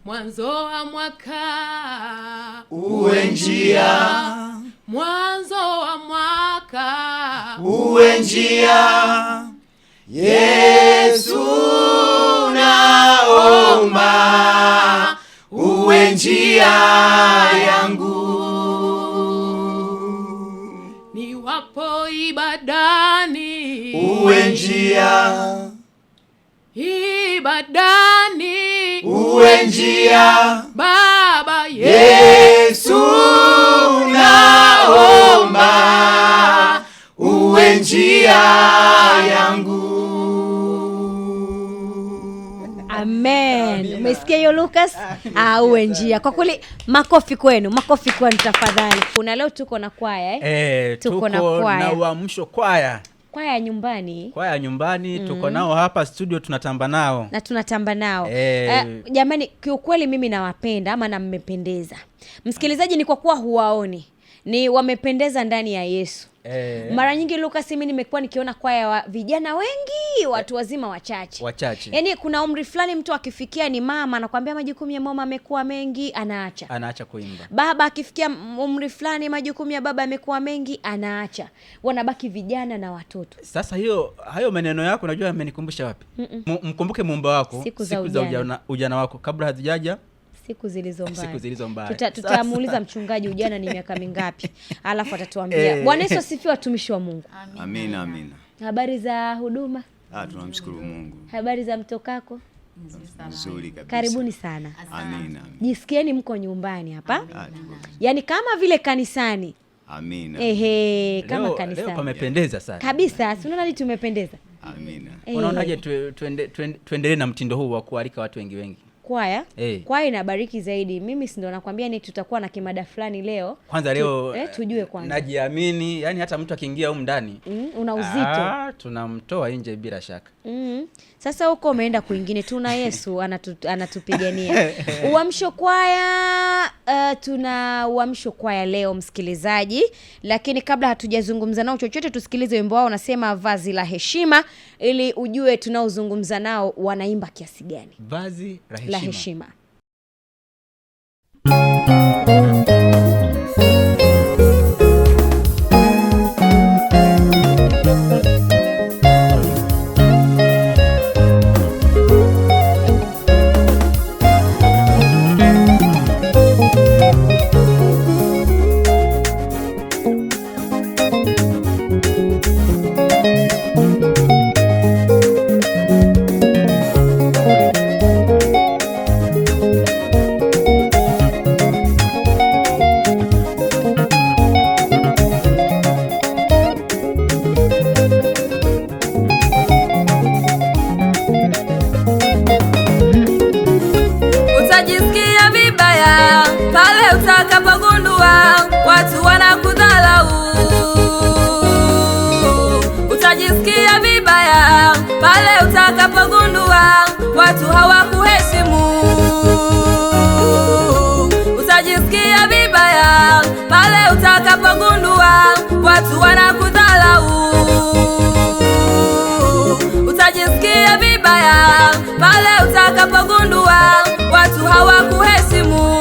Mwanzo wa mwaka uwe njia, mwanzo wa mwaka uwe njia. Yesu naomba uwe njia yangu. Niwapo ibadani uwe njia, ibadani uwe njia. Baba Yesu naomba uwe njia yangu. Amen. Umesikia hiyo Lucas? Uwe njia. Kwa kweli makofi kwenu tafadhali. Kuna leo tuko na kwaya tuko na kwaya. Na uamsho kwaya. Kwaya nyumbani. Kwaya nyumbani tuko nao hapa studio, tunatamba nao. Na tunatamba nao. Jamani, kiukweli mimi nawapenda ama na mmependeza. Msikilizaji, ni kwa kuwa huwaoni. Ni wamependeza ndani ya Yesu. Mara nyingi Lucas, mimi nimekuwa nikiona kwaya wa vijana wengi, watu wazima wachache. Yaani kuna umri fulani mtu akifikia ni mama anakuambia majukumu ya mama amekuwa mengi, anaacha kuimba. Baba akifikia umri fulani majukumu ya baba amekuwa mengi, anaacha. Wanabaki vijana na watoto. Sasa hayo maneno yako unajua yamenikumbusha wapi? Mkumbuke muumba wako, siku za ujana wako kabla hazijaja siku zilizo mbaya. Tutamuuliza mchungaji ujana ni miaka mingapi, alafu atatuambia. Bwana Yesu asifiwe, watumishi wa Mungu. Amina. Habari za huduma? Tunamshukuru Mungu. Habari za mtokako? Nzuri kabisa. Karibuni sana. Amina. Jisikieni mko nyumbani hapa. Yaani kama vile kanisani. Amina. Kama kanisani. Leo pamependeza sana. Kabisa, si unaona tumependeza? Amina. Unaonaje tuendelee na mtindo huu wa kualika watu wengi? Kwaya? Kwaya inabariki zaidi. Mimi si ndo nakwambia ni tutakuwa na kimada fulani leo. Kwanza leo tujue kwanza. Najiamini, yani hata mtu akiingia huko ndani una uzito. Tunamtoa nje bila shaka. Sasa huko umeenda kwingine, tuna Yesu anatupigania. Uamsho kwaya, tuna uamsho kwaya leo msikilizaji, lakini kabla hatujazungumza nao chochote tusikilize wimbo wao unasema Vazi la Heshima, ili ujue tunaozungumza nao wanaimba kiasi gani. Vazi la heshima. Watu hawakuheshimu. Utajisikia vibaya pale utakapogundua watu wanakudhalau. Utajisikia vibaya pale utakapogundua watu hawakuheshimu.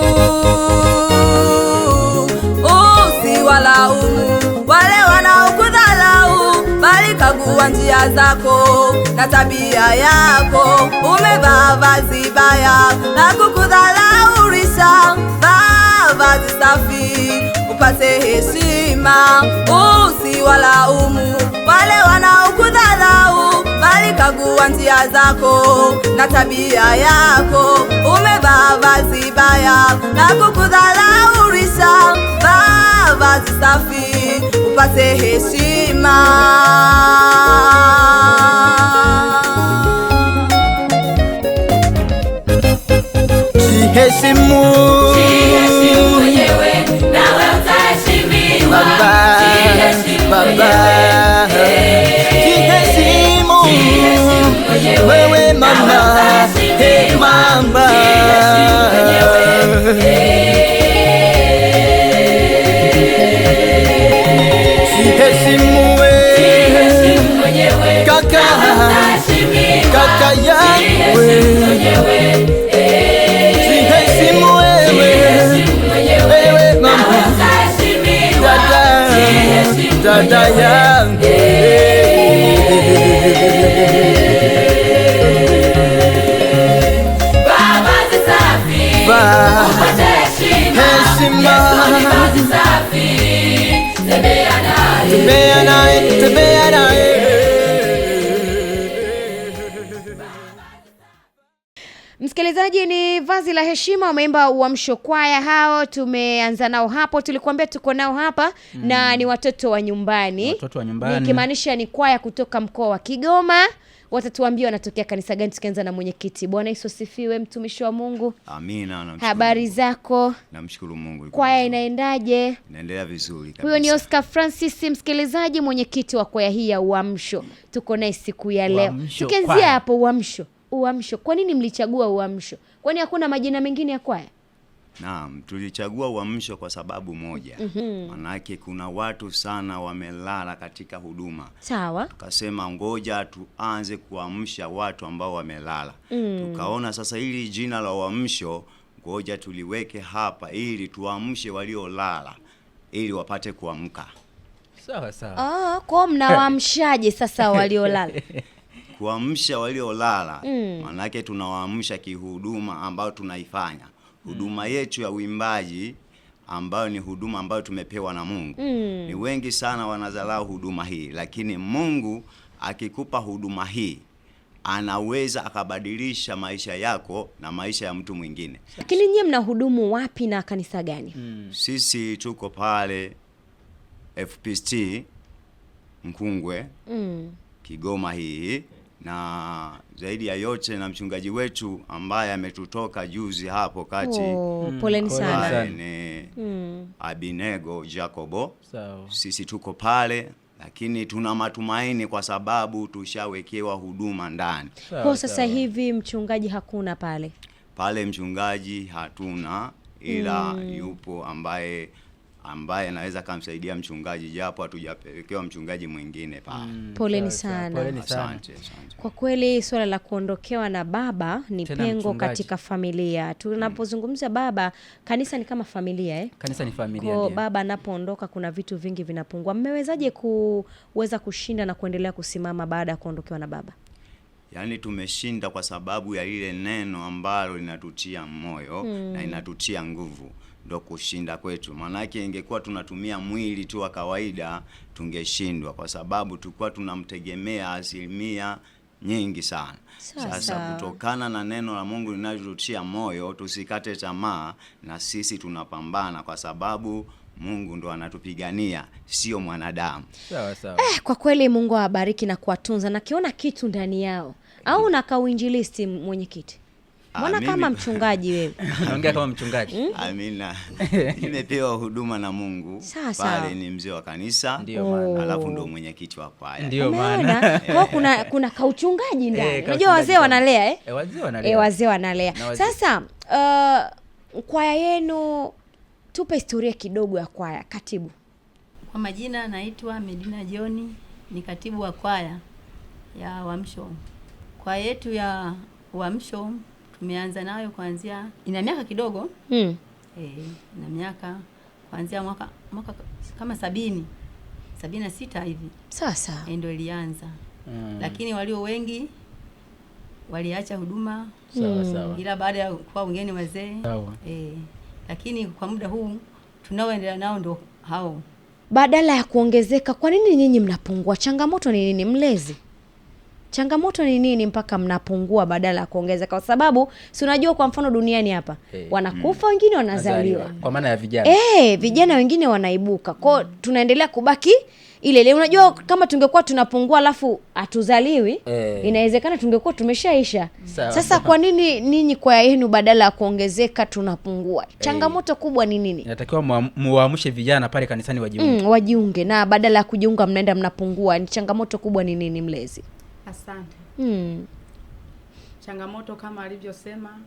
Usiwalaumu wale wanaokudhalau, bali kagua njia zako na tabia yako. Umevaa vazi baya na kukudhalaulisha, vaa vazi safi upate heshima. Usiwalaumu wale wanaokudhalau, bali kagua njia zako na tabia yako. Umevaa vazi baya na kukudhalaulisha, vaa vazi safi upate heshima. Jiheshimu mwenyewe nawe utaheshimiwa. Baba. Jiheshimu wewe mama. Mama. Jiheshimu mwenyewe. Kaka yangu. sifa, heshima. Tembea naye, tembea naye. Msikilizaji, ni vazi la heshima, wameimba Uamsho Kwaya hao. Tumeanza nao hapo, tulikuambia tuko nao hapa na ni watoto wa nyumbani. Watoto wa nyumbani. Nikimaanisha ni kwaya kutoka mkoa wa Kigoma. Watatuambia wanatokea kanisa gani. Tukianza na mwenyekiti. Bwana Yesu asifiwe, mtumishi wa Mungu. Amina. Habari zako? Namshukuru Mungu. Kwaya inaendaje? Inaendelea vizuri kabisa. Huyo ni Oscar Francis, msikilizaji, mwenyekiti wa kwaya hii ya Uamsho. Tuko naye siku ya leo. Tukianzia hapo Uamsho. Kwa nini mlichagua Uamsho? Kwani hakuna majina mengine ya kwaya? Naam, tulichagua Uamsho kwa sababu moja. Manake kuna watu sana wamelala katika huduma. Sawa. Tukasema ngoja tuanze kuamsha watu ambao wamelala. Tukaona sasa hili jina la Uamsho ngoja tuliweke hapa ili tuamshe waliolala ili wapate kuamka. Sawa. Kwa mnawaamshaje sasa waliolala? Kuamsha waliolala, manake tunawaamsha kihuduma ambao tunaifanya. Huduma yetu ya uimbaji ambayo ni huduma ambayo tumepewa na Mungu. Ni wengi sana wanadharau huduma hii, lakini Mungu akikupa huduma hii anaweza akabadilisha maisha yako na maisha ya mtu mwingine. Lakini nyie mnahudumu wapi na kanisa gani? Sisi tuko pale FPST Mkungwe, Kigoma hii, na zaidi ya yote na mchungaji wetu ambaye ametutoka juzi hapo kati. Poleni sana. Ni Abinego Jacobo. Sawa. Sisi tuko pale, lakini tuna matumaini kwa sababu tushawekewa huduma ndani. Kwa sasa hivi mchungaji hakuna pale? Pale mchungaji hatuna, ila yupo ambaye anaweza kumsaidia mchungaji, japo hatujapelekewa mchungaji mwingine pale. Poleni sana. Asante. Kwa kweli swala la kuondokewa na baba ni pengo katika familia. Tunapozungumza baba, kanisa ni kama familia Kanisa ni familia. Kwa baba anapoondoka kuna vitu vingi vinapungua. Mmewezaje kuweza kushinda na kuendelea kusimama baada ya kuondokewa na baba? Yaani tumeshinda kwa sababu ya ile neno ambalo linatutia moyo na inatutia nguvu. Ndo kushinda kwetu. Manake ingekuwa tunatumia mwili tu wa kawaida tungeshindwa, kwa sababu tulikuwa tunamtegemea asilimia nyingi sana. Sasa kutokana na neno la Mungu linalotutia moyo, tusikate tamaa, na sisi tunapambana kwa sababu Mungu ndo anatupigania, sio mwanadamu. Sawa. Kwa kweli Mungu awabariki na kuwatunza, na kiona kitu ndani yao. Au na kauinjilisti mwenyekiti? Mbona kama mchungaji wewe? Naongea kama mchungaji. Amina. Nimepewa huduma na Mungu. Pale ni mzee wa kanisa. Ndio maana. Alafu ndo mwenyekiti wa kwaya. Ndio maana. Kwa kuna kauchungaji ndani. Unajua wazee wanalea wazee wanalea. Sasa kwaya yenu, tupe historia kidogo ya kwaya. Katibu. Kwa majina naitwa Medina John, ni katibu wa kwaya ya Uamsho. Kwaya yetu ya Uamsho tumeanza nayo kuanzia ina miaka kidogo. Na miaka kuanzia mwaka kama 76 hivi. Sasa ndio ilianza. Lakini walio wengi waliacha huduma. Sawa. Ila baada ya kuwa wengine wazee. Lakini kwa muda huu tunaoendelea nao ndo hao. Badala ya kuongezeka, kwa nini nyinyi mnapungua? Changamoto ni nini mlezi? Changamoto ni nini mpaka mnapungua badala ya kuongezeka? Kwa sababu si unajua, kwa mfano duniani hapa wanakufa wengine wanazaliwa. Kwa maana ya vijana. Vijana wengine wanaibuka. Kwa tunaendelea kubaki ile. Unajua kama tungekuwa tunapungua alafu hatuzaliwi, inawezekana tungekuwa tumeshaisha. Sasa kwa nini ninyi kwaya yenu badala ya kuongezeka tunapungua? Changamoto kubwa ni nini? Inatakiwa muamshe vijana pale kanisani wajiunge. Wajiunge, na badala ya kujiunga mnaenda mnapungua. Ni changamoto kubwa ni nini mlezi? Asante. Changamoto kama alivyosema,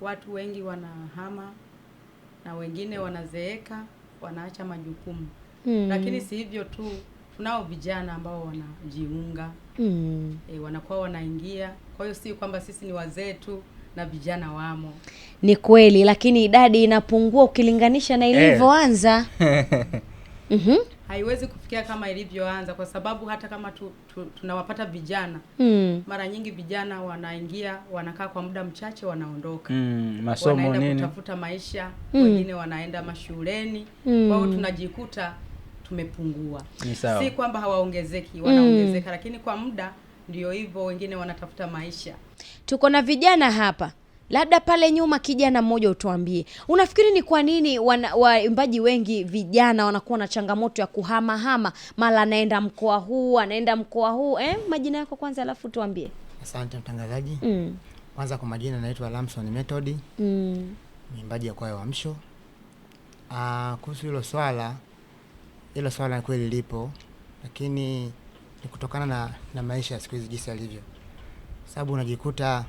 watu wengi wanahama na wengine wanazeeka, wanaacha majukumu. Lakini si hivyo tu, tunao vijana ambao wanajiunga. Wanakuwa wanaingia. Kwa hiyo si kwamba sisi ni wazee tu na vijana wamo. Ni kweli, lakini idadi inapungua ukilinganisha na ilivyoanza. haiwezi kufikia kama ilivyoanza, kwa sababu hata kama tunawapata vijana mara nyingi vijana wanaingia, wanakaa kwa muda mchache, wanaondoka, masomo wanaenda nini, kutafuta maisha, wengine wanaenda mashuleni. Kwa hiyo tunajikuta tumepungua. Si kwamba hawaongezeki, wanaongezeka, lakini kwa muda ndio hivyo, wengine wanatafuta maisha. Tuko na vijana hapa. Labda pale nyuma kijana mmoja utuambie, unafikiri ni kwa nini waimbaji wengi vijana wanakuwa na changamoto ya kuhama mara anaenda mkoa huu, anaenda mkoa huu? Majina yako kwanza alafu tuambie. Asante mtangazaji. Kwanza kwa majina naitwa Lamson Method. Mwimbaji wa kwaya Uamsho. Kuhusu hilo swala ni kweli lipo, lakini ni kutokana na maisha ya siku hizi jinsi yalivyo. Sababu unajikuta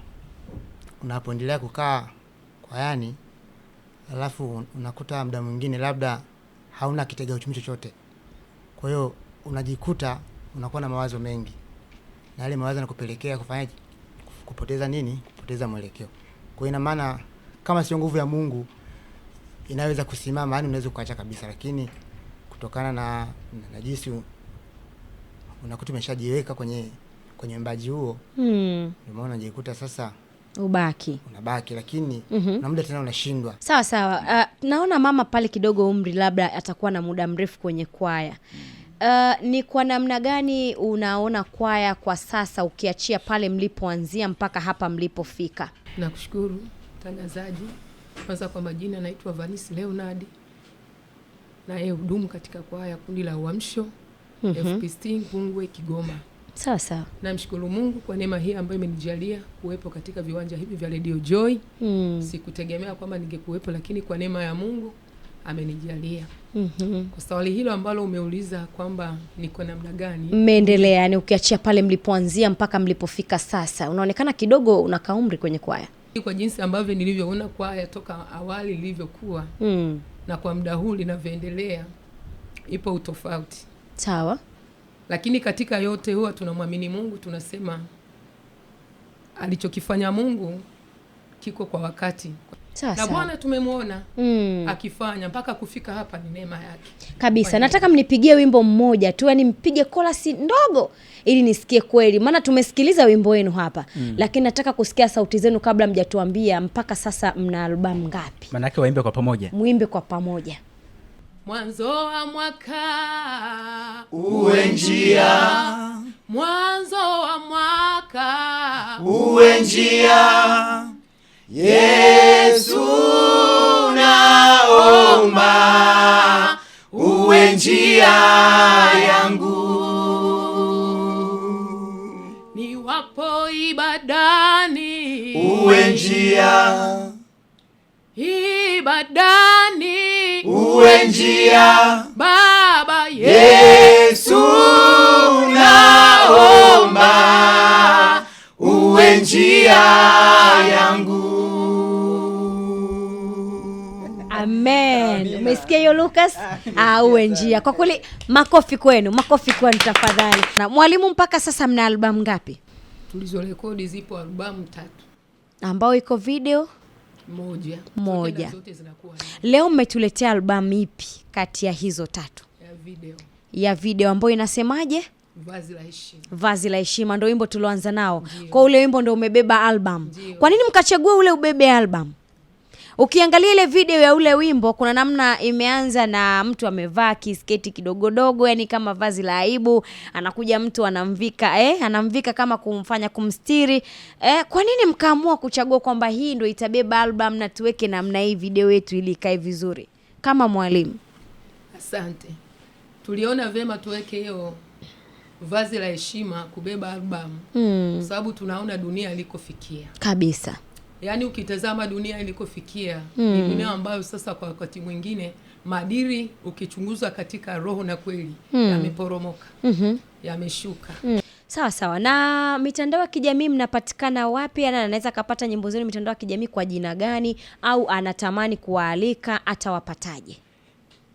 unapoendelea kukaa kwayani, alafu unakuta muda mwingine labda hauna kitega uchumi chochote. Kwa hiyo unajikuta unakuwa na mawazo mengi, na yale mawazo yanakupelekea kufanya kupoteza mwelekeo. Kwa hiyo ina maana kama sio nguvu ya Mungu inaweza kusimama, yani unaweza kuacha kabisa, lakini kutokana na jinsi unakuta umeshajiweka kwenye mbaji huo, ndio maana unajikuta sasa unabaki, lakini na muda tena unashindwa. Sawa. Naona mama pale kidogo umri labda atakuwa na muda mrefu kwenye kwaya. Ni kwa namna gani unaona kwaya kwa sasa ukiachia pale mlipoanzia mpaka hapa mlipofika? Nakushukuru mtangazaji. Kwanza kwa majina naitwa Vanisi Leonard. Na hudumu katika kwaya kundi la Uamsho FPST Nkungwe Kigoma. Sawa. Namshukuru Mungu kwa neema hii ambayo imenijalia kuwepo katika viwanja hivi vya Radio Joy. Sikutegemea kwamba ningekuwepo, lakini kwa neema ya Mungu amenijalia. Kwa swali hilo ambalo umeuliza kwamba niko namna gani mmeendelea, yani ukiachia pale mlipoanzia mpaka mlipofika sasa, unaonekana kidogo unakaa umri kwenye kwaya. Kwa jinsi ambavyo nilivyoona kwaya toka awali ilivyokuwa na kwa muda huu linavyoendelea, ipo utofauti. Sawa. Lakini katika yote huwa tunamwamini Mungu, tunasema alichokifanya Mungu kiko kwa wakati. Na Bwana tumemwona akifanya mpaka kufika hapa, ni neema yake. Kabisa. Nataka mnipigie wimbo mmoja tu, yani mpige chorus ndogo ili nisikie kweli. Maana tumesikiliza wimbo wenu hapa, lakini nataka kusikia sauti zenu kabla mjatuambia mpaka sasa mna albamu ngapi. Maana yake waimbe kwa pamoja. Muimbe kwa pamoja. Mwanzo wa mwaka uwe njia, mwanzo wa mwaka uwe njia, Yesu naomba uwe njia yangu, niwapo ibadani uwe njia, ibadani uwe njia, Baba Yesu naomba uwe njia yangu. Amen. Umesikia hiyo Lucas? Uwe njia. Kwa kweli makofi kwenu tafadhali. Na mwalimu, mpaka sasa mna albamu ngapi? Tulizorekodi zipo albamu 3. Ambao iko video moja. Zote zinakuwa. Leo mmetuletea albamu ipi kati ya hizo 3? Ya video ambayo inasemaje? Vazi la heshima ndio wimbo tulioanza nao. Kwa ule wimbo ndio umebeba album. Kwa nini mkachagua ule ubebe album? Ukiangalia ile video ya ule wimbo, kuna namna imeanza na mtu amevaa kisketi kidogodogo, yani kama vazi la aibu, anakuja mtu anamvika kama kumfanya kumstiri. Kwa nini mkaamua kuchagua kwamba hii ndio itabeba album na tuweke namna hii video yetu ili ikae vizuri kama mwalimu? Asante. Tuliona vema tuweke hiyo vazi la heshima kubeba album. Kwa sababu tunaona dunia ilikofikia. Kabisa. Yaani ukitazama dunia ilikofikia, ni dunia ambayo sasa kwa wakati mwingine maadili ukichunguza katika roho na kweli yameporomoka, yameshuka. Sawa. Na mitandao ya kijamii mnapatikana wapi? Anaweza kapata nyimbo zenu mitandao ya kijamii kwa jina gani, au anatamani kuwaalika atawapataje?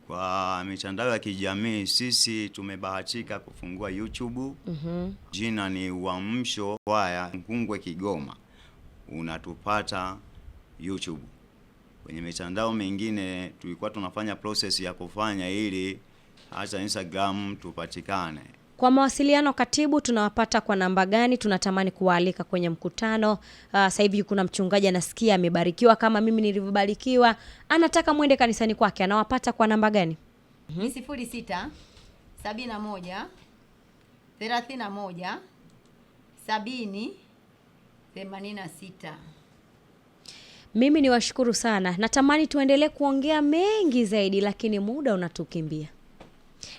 Kwa mitandao ya kijamii sisi tumebahatika kufungua YouTube. Jina ni Uamsho Kwaya Nkungwe Kigoma. Unatupata YouTube. Kwenye mitandao mingine tulikuwa tunafanya process ya kufanya ili hasa Instagram tupatikane. Kwa mawasiliano katibu, tunawapata kwa namba gani? Tunatamani kuwaalika kwenye mkutano. Sasa hivi kuna mchungaji anasikia amebarikiwa kama mimi nilivyobarikiwa, anataka muende kanisani kwake, anawapata kwa namba gani? 06 71 31 70 86. Mimi niwashukuru sana. Natamani tuendelee kuongea mengi zaidi, lakini muda unatukimbia.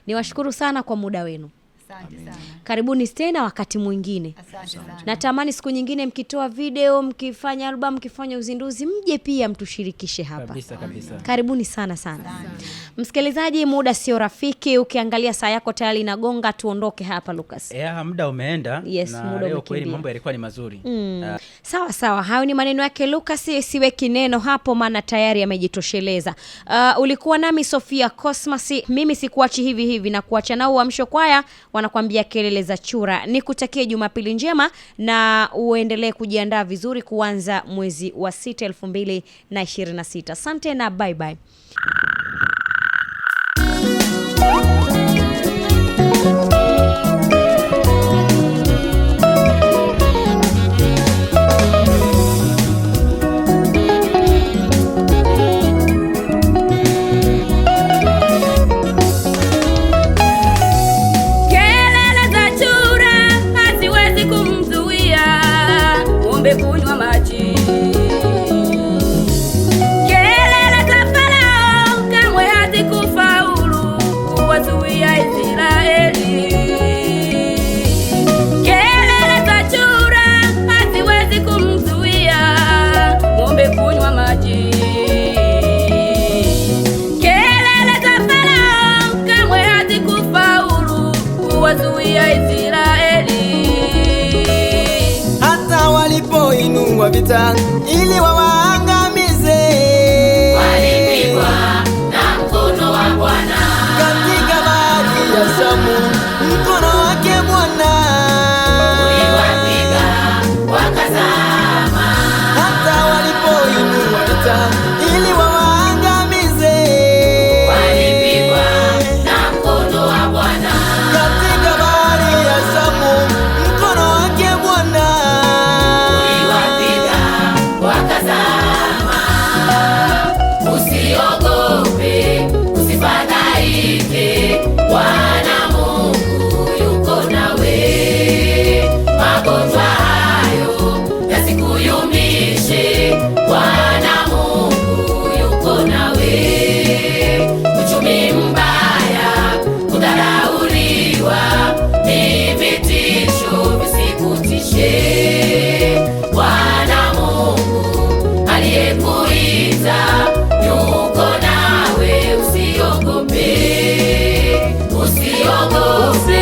Niwashukuru sana kwa muda wenu. Asante sana. Karibuni tena wakati mwingine. Asante sana. Natamani siku nyingine mkitoa video, mkifanya album, mkifanya uzinduzi, mje pia mtushirikishe hapa. Kabisa kabisa. Karibuni sana sana. Msikilizaji, muda sio rafiki. Ukiangalia saa yako tayari inagonga, tuondoke hapa Lucas. Muda umeenda. Yes, na muda leo kweli umekimbia. mambo yalikuwa ni mazuri. Sawa sawa, hayo ni maneno yake Lucas, siweki neno hapo maana tayari amejitosheleza. Ulikuwa nami Sofia Cosmas, mimi sikuachi hivi hivi na kuacha nao Uamsho Kwaya wanakuambia kelele za chura. Nikutakie Jumapili njema na uendelee kujiandaa vizuri kuanza mwezi wa 6 2026. Asante na bye bye. Kelele za chura haziwezi kumzuia ng'ombe kunywa maji. Kelele za Farao kamwe hazikufaulu kuwazuia Israeli. Kelele za chura haziwezi kumzuia ng'ombe kunywa maji. Kelele za Farao kamwe hazikufaulu kuwazuia Israeli. Hata walipoinua vita ili wawaangamize, Walipigwa na mkono wa Bwana. katika bahari ya Shamu mkono wake Bwana Uliwapiga wakazama. hata walipoinua vita ili wawaangamize, Walipigwa na mkono wa Bwana. katika bahari ya Shamu mkono wake Bwana Uliwapiga wakazama. Usiogope, usifadhaike, Bwana Mungu yuko nawe. Magonjwa hayo yasikuyumbishe, Bwana Mungu yuko nawe. Uchumi mbaya, kudharauliwa, ni vitisho visikutishe. Bwana Mungu aliyekuita yuko nawe, usiogope. Usiogope,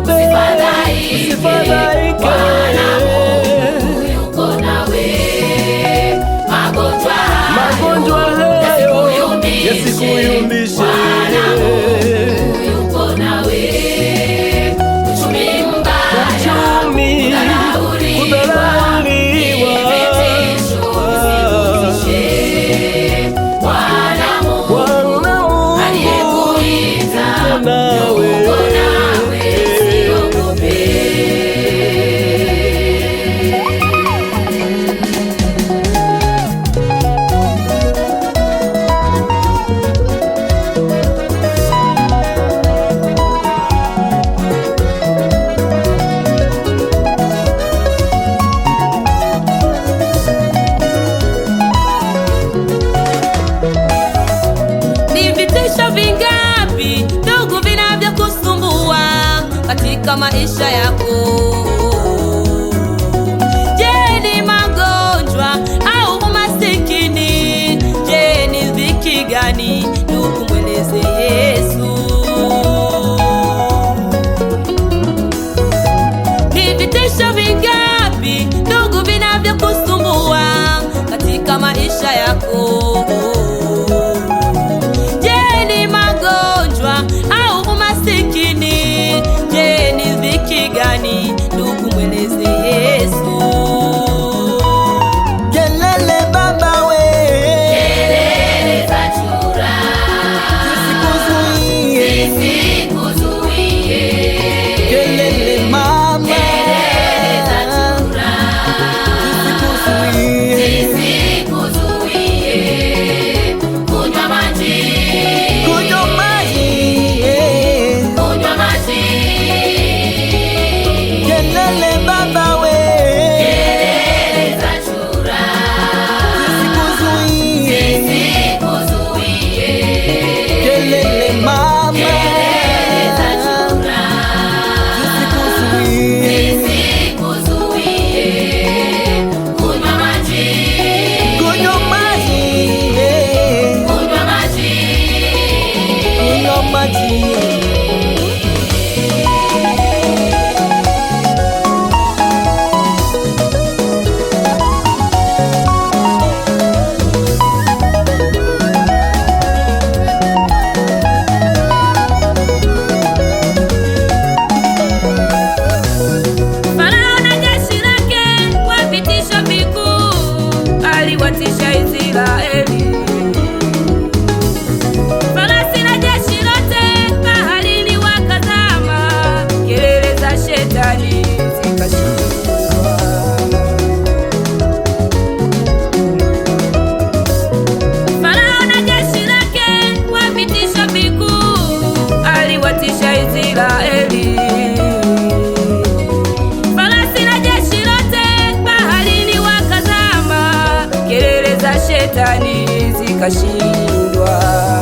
usifadhaike, Bwana Mungu yuko nawe. Magonjwa hayo yasikuyumbishe, Bwana Mungu yuko nawe. Uchumi mbaya, kudharauliwa, ni vitisho visikutishe. Bwana Mungu aliyekuita yuko nawe, usiogope. Ni vitisho vingapi ndugu vinavyokusumbua katika maisha yako? Je, ni magonjwa au umasikini? Je, ni dhiki gani? Ndugu, mweleze Yesu. Ni vitisho vingapi ndugu vinavyokusumbua katika maisha yako? Je, ni magonjwa au umasikini? Je, ni dhiki gani? ikashindwa.